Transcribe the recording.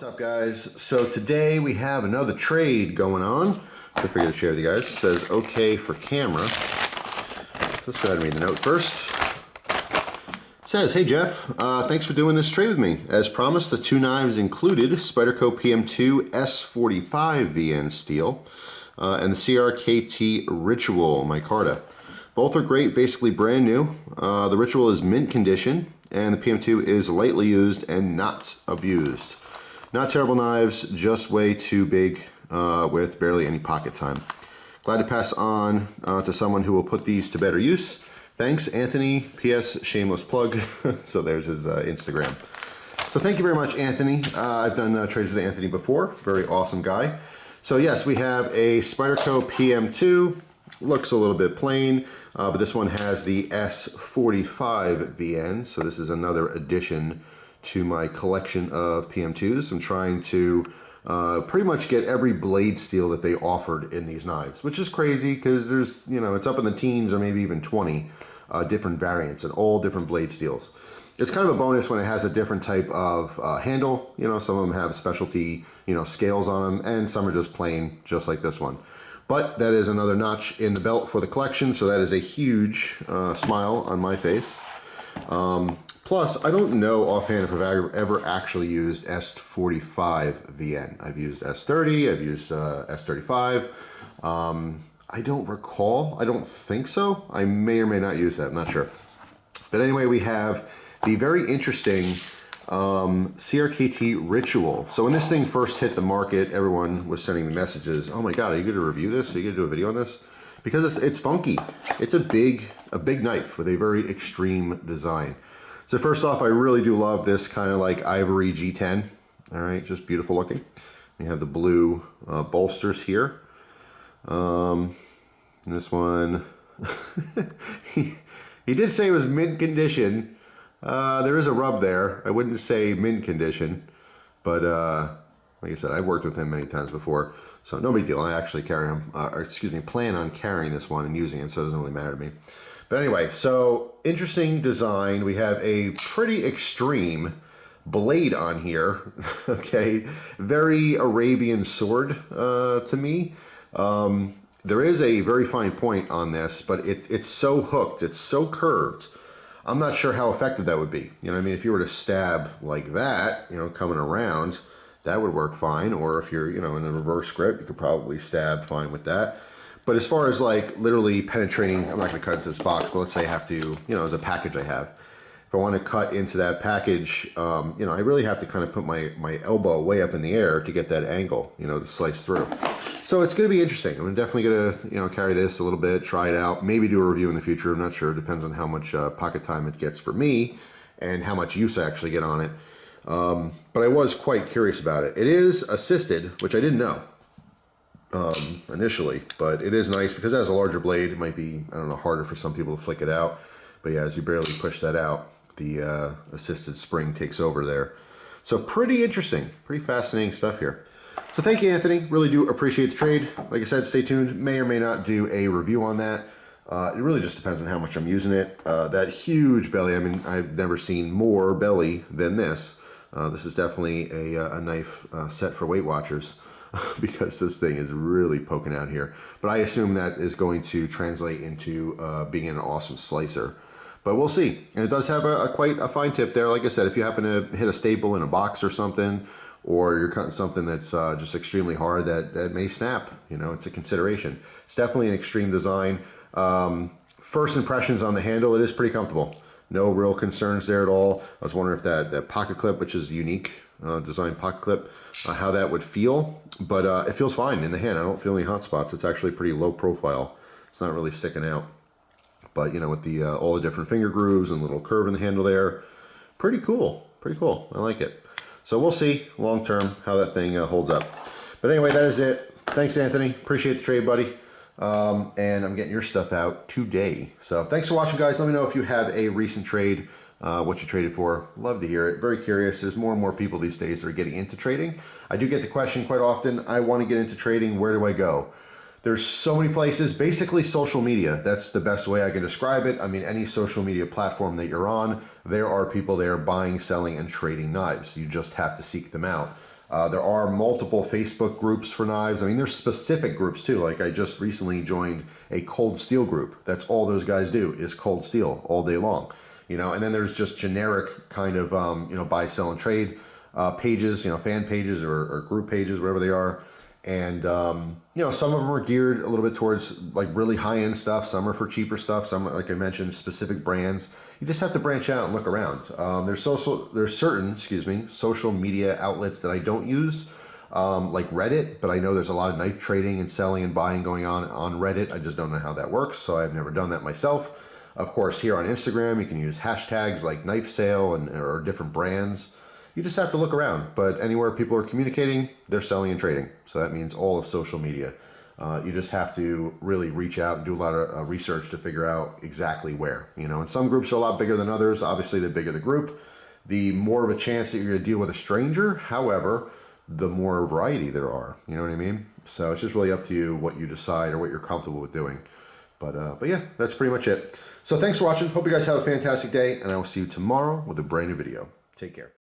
What's up, guys? So today we have another trade going on. I figured to share with you guys. It says okay for camera. Let's go ahead and read the note first. It says, hey Jeff, thanks for doing this trade with me. As promised, the two knives included Spyderco PM2 S45 VN steel and the CRKT Ritual micarta. Both are great, basically brand new. The Ritual is mint condition and the PM2 is lightly used and not abused. Not terrible knives, just way too big with barely any pocket time. Glad to pass on to someone who will put these to better use. Thanks, Anthony. P.S. Shameless plug. So there's his Instagram. So thank you very much, Anthony. I've done trades with Anthony before. Very awesome guy. So yes, we have a Spyderco PM2. Looks a little bit plain, but this one has the S45 VN. So this is another addition to my collection of PM2s. I'm trying to pretty much get every blade steel that they offered in these knives, which is crazy because there's, you know, it's up in the teens or maybe even 20 different variants and all different blade steels. It's kind of a bonus when it has a different type of handle. You know, some of them have specialty, you know, scales on them, and some are just plain, just like this one. But that is another notch in the belt for the collection, so that is a huge smile on my face. Plus, I don't know offhand if I've ever actually used S45 VN. I've used S30, I've used S35. I don't recall, I don't think so. I may or may not use that, I'm not sure. But anyway, we have the very interesting CRKT Ritual. So when this thing first hit the market, everyone was sending me messages. Oh my God, are you going to review this? Are you going to do a video on this? Because it's funky. It's a big knife with a very extreme design. So first off, I really do love this kind of like ivory G10. All right, just beautiful looking. You have the blue bolsters here. This one, he did say it was mint condition. There is a rub there. I wouldn't say mint condition, but like I said, I've worked with him many times before, so no big deal. I actually carry him, or excuse me, plan on carrying this one and using it, so it doesn't really matter to me. But anyway, so interesting design. We have a pretty extreme blade on here. Okay, very Arabian sword to me. There is a very fine point on this, but it's so hooked, it's so curved. I'm not sure how effective that would be. You know what I mean? If you were to stab like that, you know, coming around, that would work fine. Or if you're, you know, in a reverse grip, you could probably stab fine with that. But as far as like literally penetrating, I'm not going to cut into this box, but let's say I have to, you know, as a package I have. If I want to cut into that package, you know, I really have to kind of put my elbow way up in the air to get that angle, you know, to slice through. So it's going to be interesting. I'm definitely going to, you know, carry this a little bit, try it out, maybe do a review in the future. I'm not sure. It depends on how much pocket time it gets for me and how much use I actually get on it. But I was quite curious about it. It is assisted, which I didn't know initially, but it is nice because it has a larger blade. It might be, I don't know, harder for some people to flick it out. But yeah, as you barely push that out, the assisted spring takes over there. So pretty interesting, pretty fascinating stuff here. So thank you, Anthony. Really do appreciate the trade. Like I said, stay tuned. May or may not do a review on that. It really just depends on how much I'm using it. That huge belly, I mean, I've never seen more belly than this. This is definitely a knife set for Weight Watchers because this thing is really poking out here. But I assume that is going to translate into being an awesome slicer. But we'll see. And it does have quite a fine tip there. Like I said, if you happen to hit a staple in a box or something, or you're cutting something that's just extremely hard, that may snap. You know, it's a consideration. It's definitely an extreme design. First impressions on the handle, it is pretty comfortable. No real concerns there at all. I was wondering if that pocket clip, which is unique design pocket clip, how that would feel. But it feels fine in the hand. I don't feel any hot spots. It's actually pretty low profile. It's not really sticking out. But, you know, with the all the different finger grooves and little curve in the handle there, pretty cool. Pretty cool. I like it. So we'll see long term how that thing holds up. But anyway, that is it. Thanks, Anthony. Appreciate the trade, buddy. And I'm getting your stuff out today. So thanks for watching, guys. Let me know if you have a recent trade, what you traded for. Love to hear it. Very curious. There's more and more people these days that are getting into trading. I do get the question quite often, I want to get into trading. Where do I go? There's so many places, basically social media. That's the best way I can describe it. I mean, any social media platform that you're on, there are people there buying, selling, and trading knives. You just have to seek them out. There are multiple Facebook groups for knives. I mean, there's specific groups too. Like I just recently joined a cold steel group. That's all those guys do is cold steel all day long. You know, and then there's just generic kind of, you know, buy, sell, and trade pages, you know, fan pages or group pages, whatever they are. And, you know, some of them are geared a little bit towards like really high-end stuff. Some are for cheaper stuff. Some, like I mentioned, specific brands. You just have to branch out and look around. There's certain, social media outlets that I don't use, like Reddit, but I know there's a lot of knife trading and selling and buying going on Reddit. I just don't know how that works, so I've never done that myself. Of course, here on Instagram, you can use hashtags like knife sale or different brands. You just have to look around, but anywhere people are communicating, they're selling and trading. So that means all of social media. You just have to really reach out and do a lot of research to figure out exactly where, you know, and some groups are a lot bigger than others. Obviously, the bigger the group, the more of a chance that you're going to deal with a stranger. However, the more variety there are, you know what I mean? So it's just really up to you what you decide or what you're comfortable with doing. But yeah, that's pretty much it. So thanks for watching. Hope you guys have a fantastic day, and I will see you tomorrow with a brand new video. Take care.